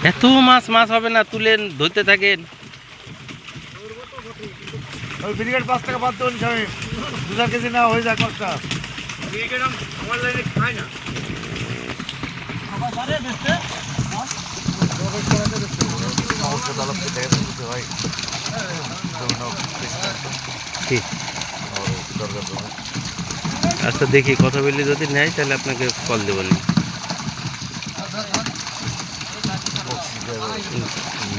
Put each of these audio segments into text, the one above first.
এত মাছ মাছ হবে না, তুলেন ধরতে থাকেন। ওই ব্রিগেড 5 টাকা বাদ দেবেন স্বামী, 2 কেজি না হয়ে যায় কষ্ট। ব্রিগেড আমার লাইনে খায় না। আচ্ছা দেখি কথা বললে যদি নেয় তাহলে আপনাকে কল দেবেন।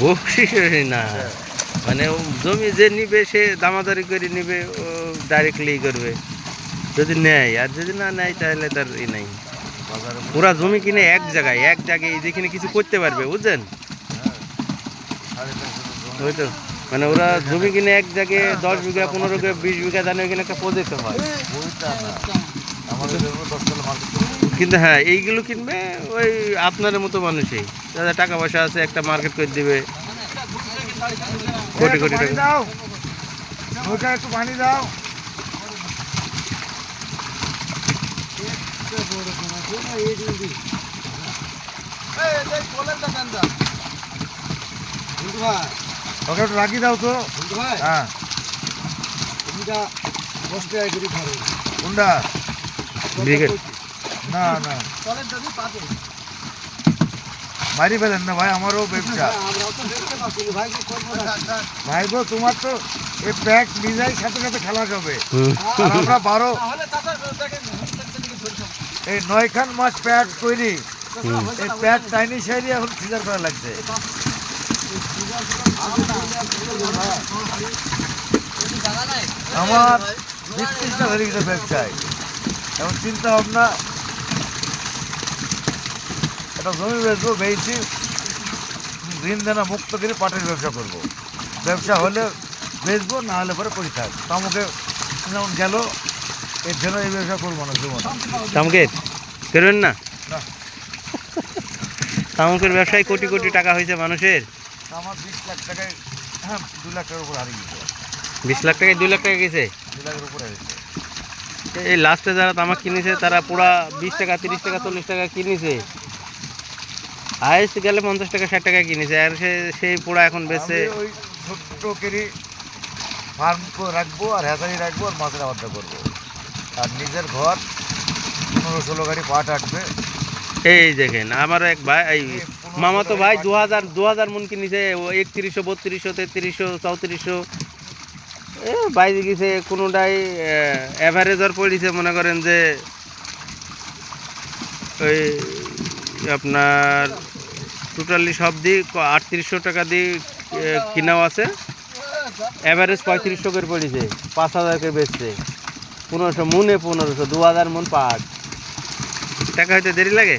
বকশিস না, মানে জমি যে নিবে সে দামাদারি করে নিবে, ও ডাইরেক্টলি করবে যদি নেয়, আর যদি না নেয় তাহলে তার ই নাই। পুরা জমি কিনে এক জায়গায় যেখানে কিছু করতে পারবে, বুঝছেন? ওই তো, মানে ওরা জমি কিনে এক জায়গায় 10 বিঘা 15 বিঘা 20 বিঘা জানে ওইখানে একটা প্রজেক্ট হয়। কিন্তু হ্যাঁ এইগুলো কিনবে ওই আপনার মতো মানুষই, যাদের টাকা পয়সা আছে, একটা মার্কেট করে দিবে কোটি কোটি টাকা। একটু পানি দাও। ওকে একটু রাখি দাও তো। হ্যাঁ কোনটা? না না মারি ফেলেন না ভাই, আমারও ব্যবসা। ভাই গো তোমার তো এই প্যাক ডিজাইন সাথে সাথে খেলা যাবে। আর আমরা 12 এই 9 খান মাছ প্যাক তৈরি, এই প্যাক টাইনি সাইডে এখন সিজার করা লাগছে। আমার 20-30টা ধরে গেছে ব্যবসায়, এখন চিন্তা ভাবনা একটা জমি বেচবো, বেচি ঋণ দেনা মুক্ত করে পাটের ব্যবসা করব। ব্যবসা হলে বেচবো, না হলে পরে পড়ে থাক। তামুকে যেমন গেল, এর জন্য এই ব্যবসা করবো না জীবন। তামুকে করবেন না? তামুকের ব্যবসায় কোটি কোটি টাকা হয়েছে মানুষের। আমার 20 লাখ টাকায়, হ্যাঁ 2 লাখ টাকার উপর হারিয়ে গেছে। 20 লাখ টাকায় 2 লাখ টাকা গেছে। 2 লাখের উপরে হয়েছে। এই লাস্টে যারা তামাক কিনেছে তারা পুরা 20 টাকা 30 টাকা 40 টাকা কিনেছে, হাইস্ট গেলে 50 টাকা 60 টাকা কিনেছে, আর সেই পুরা এখন বেচে। ওই ছোট্ট করে ফার্ম রাখবো, আর হ্যাচারি রাখবো, আর মাছের আবাদটা করবো, আর নিজের ঘর 15-16 গাড়ি পাট আটবে। এই দেখেন আমার এক ভাই, এই মামা তো ভাই 2000 মন কিনেছে, 3100 3200 3300 3400 বাইরে গেছে। কোনোটাই অ্যাভারেজর পড়েছে, মনে করেন যে ওই আপনার টোটালি সব দিক 3800 টাকা দিয়ে কিনাও আছে, অ্যাভারেজ 3500 করে পড়েছে, 5000 করে বেচছে। 1500 মনে 1500 2000 মন পাট। টাকা হয়তো দেরি লাগে।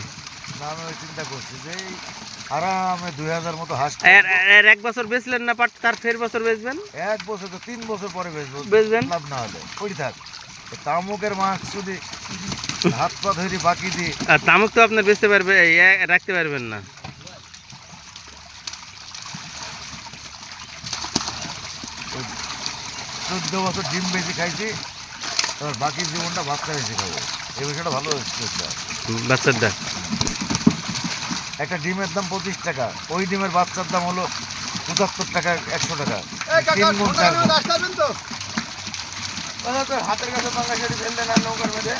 আমি চিন্তা করছি যে আরামে 2000 মতো হাঁস। আর 1 বছর বেচলেন না পাট, তার ফের বছর বেচবেন। 1 বছর তো 3 বছর পরে বেচবেন, লাভ না হলে পড়ে থাক। তামুকের মাছ যদি হাত পা ধরে বাকি দিই, আর তামুক তো আপনার বেচতে পারবে, রাখতে পারবেন না। 14 বছর ডিম বেশি খাইছি, এবার বাকি জীবনটা বাচ্চা বেশি খাবো। এই বিষয়টা ভালো হচ্ছে। বাচ্চাটা একটা ডিমের দাম 25 টাকা, ওই ডিমের বাচ্চার দাম হলো 75 টাকা 100 টাকা। 3 গুণ 4 গুণ। হাতের কাছে বাংলাদেশি ফেললে না, নৌকার মধ্যে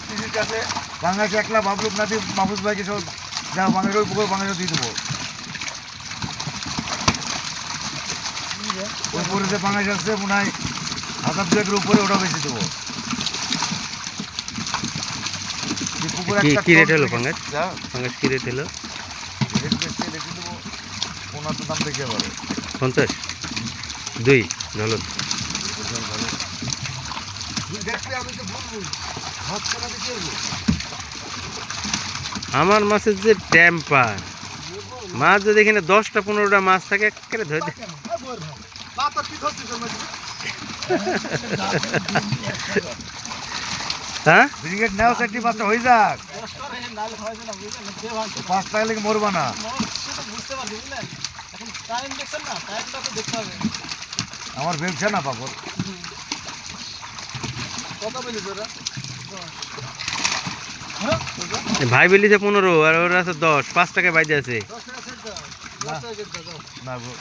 কৃষির কাছে বাংলাদেশে একলা বাবলুক না দিয়ে মাহফুজ ভাইকে সব যা বাংলাদেশ ওই পুকুর বাংলাদেশ দিয়ে দেবো। ওই পরে যে বাংলাদেশ আসছে মনে হয় 1000-2 উপরে, ওটা বেশি দেবো। কি রেট হলো পাঙ্গাস? পাঙ্গাস কি রেট হলো? রেট বেশি রেখে দেবো, ওনার তো দাম দেখে পারে 50 2 ঝলক। আমার মাছের যে টেম্পার, মাছ যদি এখানে 10টা 15টা মাছ থাকে একেবারে ধরে দেয়। হ্যাঁ ব্রিগেড নাও, 4-5টা হয়ে যাক, 5 টাকা লেগে মরবা না। আমার ব্যবসা না পাগল। কত বলিস ভাই বলিছে 15 আর ওর আছে 10, 5 টাকায় বাইজে আছে। না গো,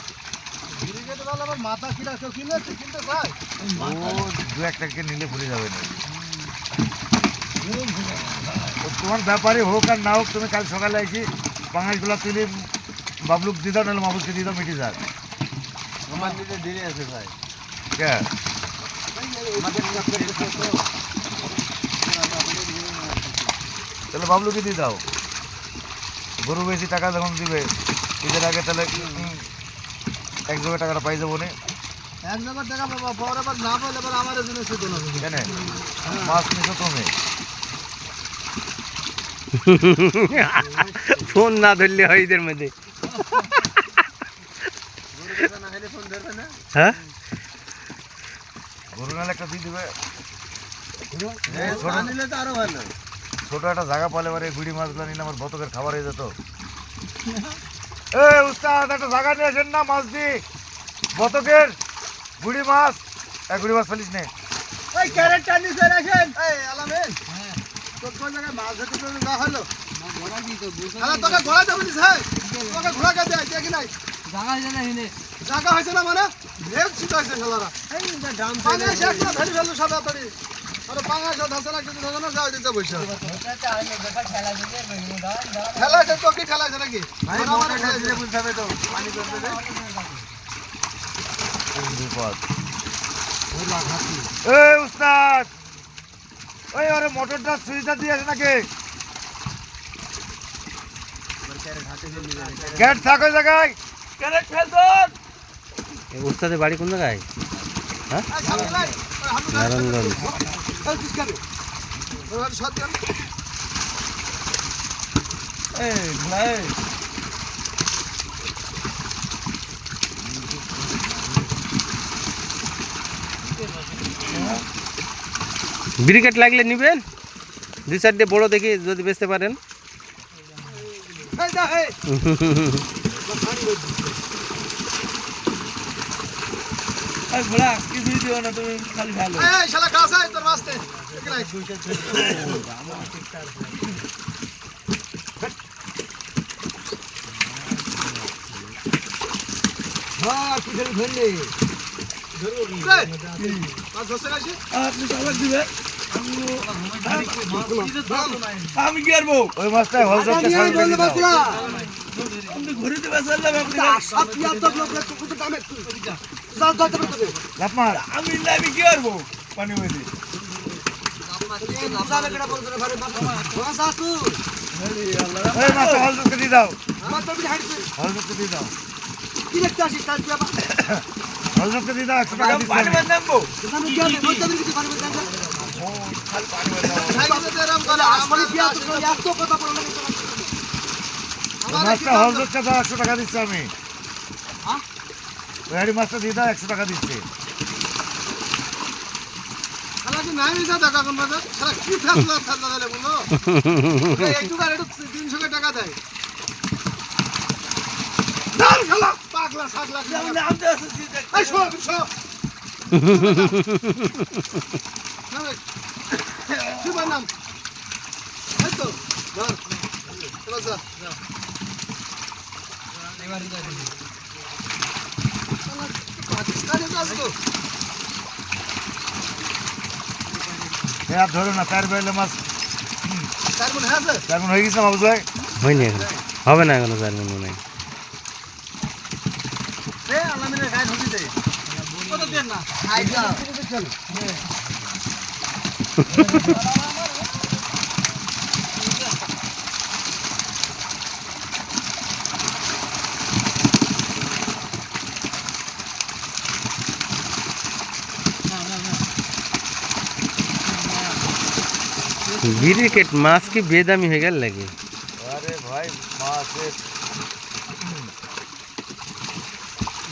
মাথা কিনা কেউ কিনতে চায় ও 2-1 টাকা নিলে ভুলে যাবে না। তো তোমার ব্যাপারে হোক আর না হোক, তুমি কাল সকালে এসে পাঙাশগুলো তুলে বাবলুক দিয়ে দাও, নাহলে মাবুকে দিয়ে দাও, মিটে যাক। আমার দিকে দেরি আছে ভাই। কে তাহলে বাবলুকে দিয়ে দাও, গরু বেশি টাকা যখন দিবে ঈদের আগে, তাহলে এক জায়গায় টাকাটা পাই যাবো না। এক জায়গার টাকা পাবো, পরে আবার না পাইলে আবার আমার জিনিস দিতে হবে। কেন মাছ নিছো তুমি? ফোন না ধরলে হয় এদের মধ্যে। হ্যাঁ গরু নাহলে একটা দিয়ে দিবে। ছোট নিলে তো আরো ভালো। ছোট একটা জায়গা পালে এবারে গুড়ি মাছগুলো নিলে আমার বতকের খাবার হয়ে যেত। এ উস্তাদ, একটা জায়গা নিয়ে আসেন না, মাছ দি বতকের গুড়ি মাছ। গুড়ি মাছ ফেলিস নে। এই ক্যারেটটা নিচে রাখেন। এই আলামিন, তোর কোন জায়গায় মাছ ধরতে চলে যা হলো? আরে তোকে ঘোড়া দেবো নিস, হ্যাঁ তোকে ঘোড়া কে দেয় দেখি নাই জায়গা হয়েছে না, মানে রেল ছিট হয়েছে খেলারা। পাঙাশ একটা ধরে ফেললো সব তাড়াতাড়ি। আরে পাঙাশ ধরছে না, কিছু ধরছে না, যাও দিতে বসে খেলাছে তো, কি খেলাছে নাকি? বিপদ। এ উস্তাদ, ওই ওরে মোটরটা সুইচটা দিয়ে আসে নাকি? গ্যাট থাকো জায়গায়। উস্তাদের বাড়ি কোন জায়গায়? হ্যাঁ নারায়ণগঞ্জ। ব্রিকেট লাগলে নিবেন, 2-4টে বড় দেখি যদি বেচতে পারেন। আমি কি করবো? ওই মাছটাই হল করতে আমি কি করবো? পানি মধ্যে ওই মাছটা হল করতে দিয়ে দাও, হল করতে দিয়ে দাও, হল করতে দিয়ে দাও। 100 টাকা দিচ্ছি আমি। নামবো মাছটা হল করতে দাও, 100 টাকা দিচ্ছি আমি। ওই হাড়ি মাছটা দিয়ে দাও, 100 টাকা দিচ্ছি। টাকা দেয় পাগলা ছাগলা নাম তো পাকিস্তানি কাজ তো আর ধরো না, 4 বেলে মাছ তার মনে আছে 4 মন হয়ে গেছে না বাবু ভাই? হয়নি এখন, হবে না এখনো 4 মনে নাই। আলামিনের গায়ে ঢুকি দে কত দেন না আইডিয়া ব্রিকেট মাছ কি বেদামি হয়ে গেল লাগে? আরে ভাই মাছের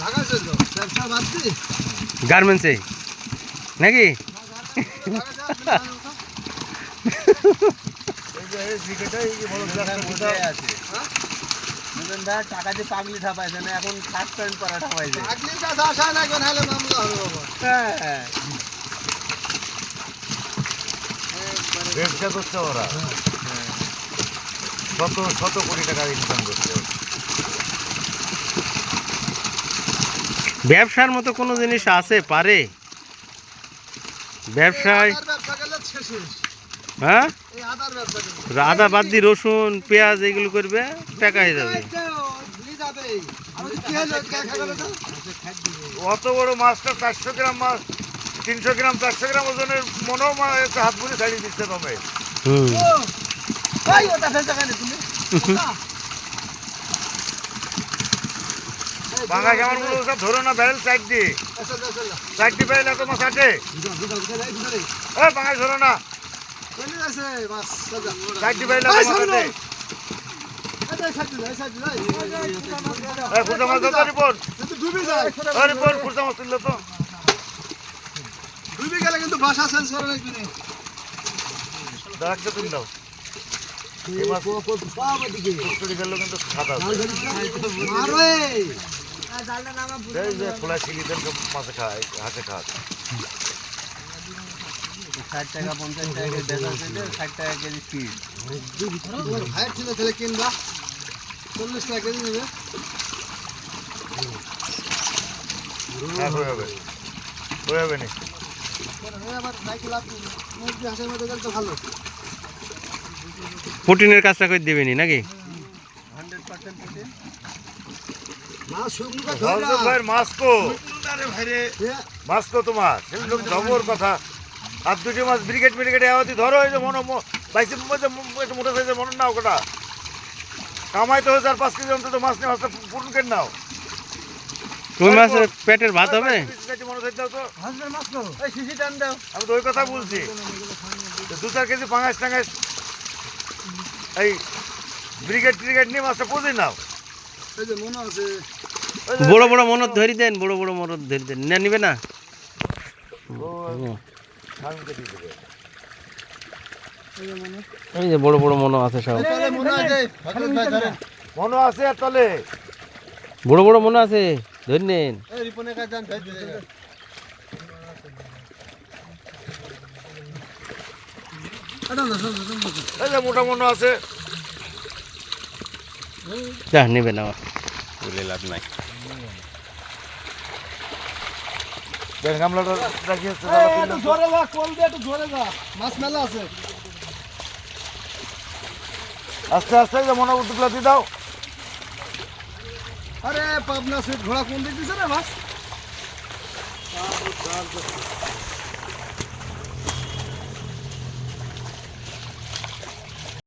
ঢাকা চল যাও ব্যবসা বাদ দি গার্মেন্টসে নাকি? এই যে এই ক্রিকেটে এই যে বড় ক্লাসটা আছে হ্যাঁ মদন দা টাকা দিয়ে পাগলি ঠাপাইছে না, এখন শার্ট প্যান্ট পরা ঠাপাইছে। পাগলি কাজ আসা না, কোন হলে মামলা হবে বাবা। হ্যাঁ ব্যবসা করছে ওরা। শত শত কোটি টাকা ইনকাম করছে। ব্যবসার মতো কোনো জিনিস আছে পারে ব্যবসায়? আদার ব্যবসা করলে শেষ। হ্যাঁ, এই আদার ব্যবসা করলে আদা বাদ দিয়ে রসুন পেঁয়াজ এগুলো করবে, টাকা হয়ে যাবে। এই তো, নিয়ে যাবে। আর ওই কি হলো, কে খাবে তো? অত বড় মাছটা 400 গ্রাম মাছ, 300 গ্রাম 400 গ্রাম ওজনের মনেও হাত বুঝে ছাড়িয়ে দিচ্ছে তবে। হুম, ও, এই ওটা ফেলতে কেন তুমি? ওটা? এই, বাঙা কেমন মনে হচ্ছে ধরো না ব্যারেল সাইড দিয়ে, আচ্ছা, আচ্ছা, আচ্ছা। সাইড দিয়ে ব্যারেল এত মাছ আছে। এই, ভিতরে। বাঙায় ধরো না, চলে যাচ্ছে, বাস, চলে যা। সাইড দিয়ে ব্যারেল এত এই, মাছ সামনে। আছে। এই সাইড দিলে, এই সাইড দিলে, এই। খুচা মাছ ধরো রিপোর্ট, কিন্তু ডুবে যায়। রিপোর্ট খুচা মাছ তুললো তো। ডুবে গেলে কিন্তু ভাষা চেঞ্জ করে লাগবে না। একটা তুল দাও, এই মাছ চুরি করলেও কিন্তু সাদা আছে। মারে। এই যে খোলা শিলিদের মাছে খায়, হাঁসে খায়। 60 টাকা 50 টাকা বেচা ছিল, 60 টাকা কেজি পিস। তোমার ভাইয়ের ছিল তাহলে কিনবা 40 টাকা কেজি নেবে। হ্যাঁ হয়ে যাবে, হয়ে যাবে নি। আবার সাইকেল আপনি মুরগি হাঁসের মধ্যে গেলে তো ভালো। প্রোটিনের কাজটা করে দেবেনি নাকি? 100% প্রোটিন। না শুকনো হজরত ভাইয়ের মাছ কো, ভাইরে মাছ কো তোমার সেই লোক জবর কথা। আর দুটি মাছ ব্রিগেড ব্রিগেড আওয়াতি ধরো, এই যে মনে বাইসে একটু মোটা সাইজের মনে নাও কটা কামাইতে হয়েছে। আর 5 কেজি অন্তত মাছ নিয়ে মাছটা পূর্ণ করে নাও। ওই মাছের পেটের ভাত হবে? মনে সাইজ দাও তো, হাঁসের মাছ নাও। এই শিশি টান দাও। আমি তো ওই কথা বলছি। 2-4 কেজি পাঙাশ টাঙাশ এই ব্রিগেড ট্রিগেড নিয়ে মাছটা পুঁজি নাও। এই যে মনে আছে ওই যে- বড় বড় মনত ধরি দেন, বড় বড় মনত ধরি দেন। না নিবে না? স্বামীকে দিয়ে দেবে। এই যে বড় বড় মনো আছে সব। তাহলে মনে আছে হজরত ভাই ধরেন। মনে আছে আর তলে বড় বড় মনো আছে, ধরে নেন। এই রিপনের কাছে যান ধরে দিলে। এই যে মোটা মনে আছে। যা নেবে না, বলে লাভ নাই। দেখ গামলাটা রাখিয়েছে, এই একটু জোরে যা, কোল দিয়ে একটু জোরে যা। মাছ মেলা আছে। আস্তে আস্তে যে মনে উঠুকলা দিয়ে দাও। আরে পাবনা সুইট ঘোড়া কোন দিক দিছে রে মাছ?